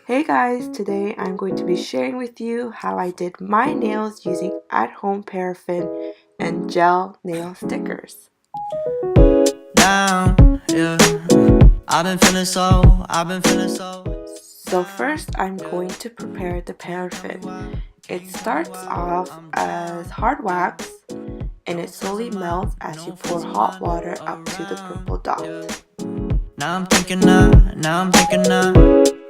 Hey guys, today I'm going to be sharing with you how I did my nails using at-home paraffin and gel nail stickers. Down, yeah. I've been feeling so. So first I'm going to prepare the paraffin. It starts off as hard wax and it slowly melts as you pour hot water up to the purple dot. Now I'm thinking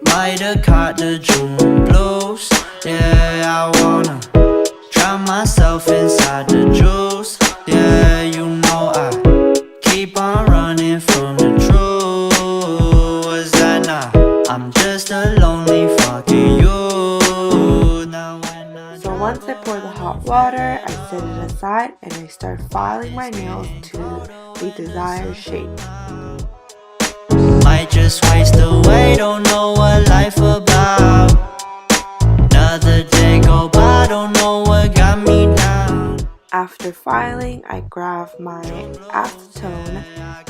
might have caught the June blues. Yeah, I wanna drown myself inside the juice. Yeah, you know I keep on running from the truth. Was that not? I'm just a lonely fucking you. So once I pour the hot water, I set it aside and I start filing my nails to the desired shape. Might just waste away, don't know what life about. Another day go by, don't know what got me down. After filing, I grab my acetone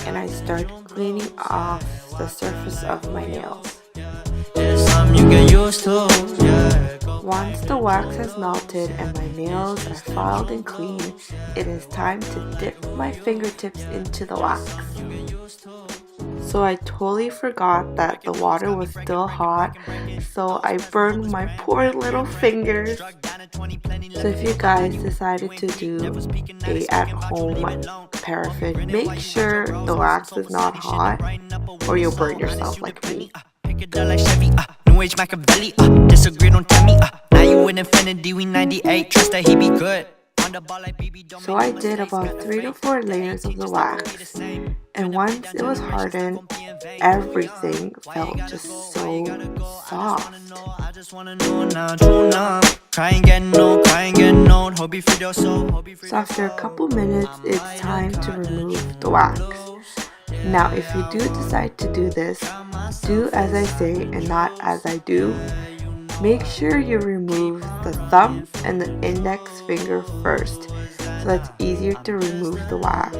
and I start cleaning off the surface of my nails. There's some you get used to, yeah. Once the wax has melted and my nails are filed and clean, it is time to dip my fingertips into the wax. So I totally forgot that the water was still hot, so I burned my poor little fingers. So if you guys decided to do a at-home paraffin, make sure the wax is not hot or you'll burn yourself like me. New age Machiavelli, disagree, don't tell me. Now you in infinity, we 98, trust that he be good. So I did about 3 to 4 layers of the wax, and once it was hardened, everything felt just so soft. So after a couple minutes, it's time to remove the wax. Now if you do decide to do this, do as I say and not as I do. Make sure you remove the thumb and the index finger first, so that's easier to remove the wax.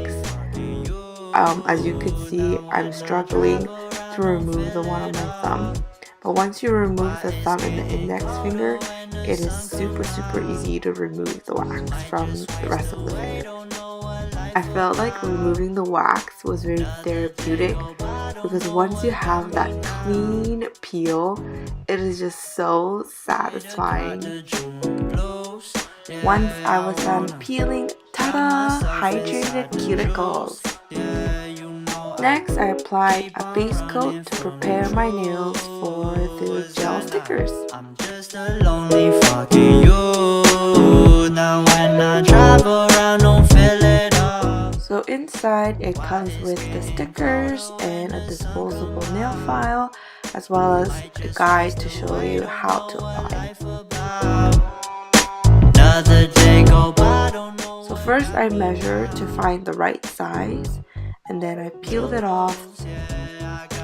As you can see, I'm struggling to remove the one on my thumb. But once you remove the thumb and the index finger, it is super easy to remove the wax from the rest of the finger. I felt like removing the wax was very therapeutic because once you have that clean peel, it is just so satisfying. Once I was done peeling, ta-da! Hydrated cuticles. Next, I applied a base coat to prepare my nails for the gel stickers. I'm just a lonely fucking you. Now when I drive around, don't feel it all. So inside, it comes with the stickers and a disposable nail file, as well as a guide to show you how to apply. Another day go by, don't know. So first I measured to find the right size, and then I peeled it off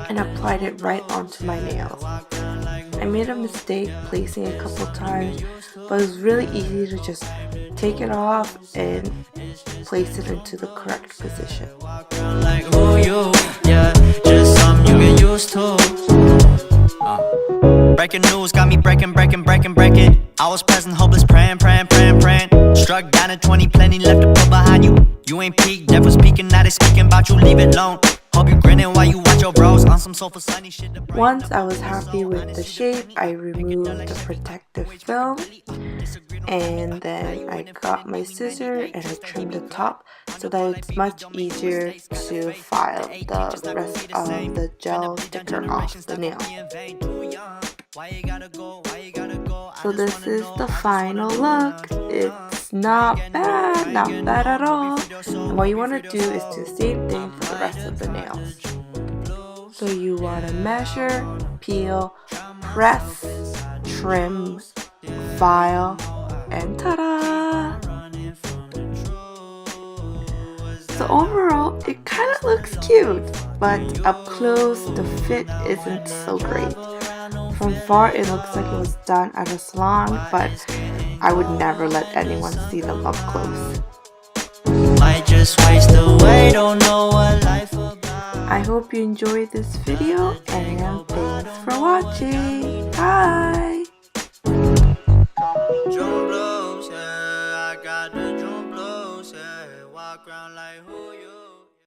and applied it right onto my nails. I made a mistake placing a couple times, but it was really easy to just take it off and place it into the correct position. Like who you, yeah, just something you get used to. Breaking news got me breaking. I was present, hopeless, praying. Struck down at 20, plenty left to put behind you. You ain't peaked, never speaking, now they speaking about you, leave it alone. Hope you grinning while you watch your bros on some sofa sunny shit. Once I was happy with the shape, I removed the protective film, and then I got my scissors and I trimmed the top so that it's much easier to file the rest of the gel sticker off the nail. So this is the final look. It's not bad at all. And what you want to do is do the same thing for the rest of the nails. So you want to measure, peel, press, trim, file, and ta-da! So overall, it kind of looks cute, but up close, the fit isn't so great. From far, it looks like it was done at a salon, but I would never let anyone see them up close. Might just waste away, don't know what life about. I hope you enjoyed this video, and thanks for watching. Bye! Drum blows, yeah, I got the drum blows, yeah. Walk around like who you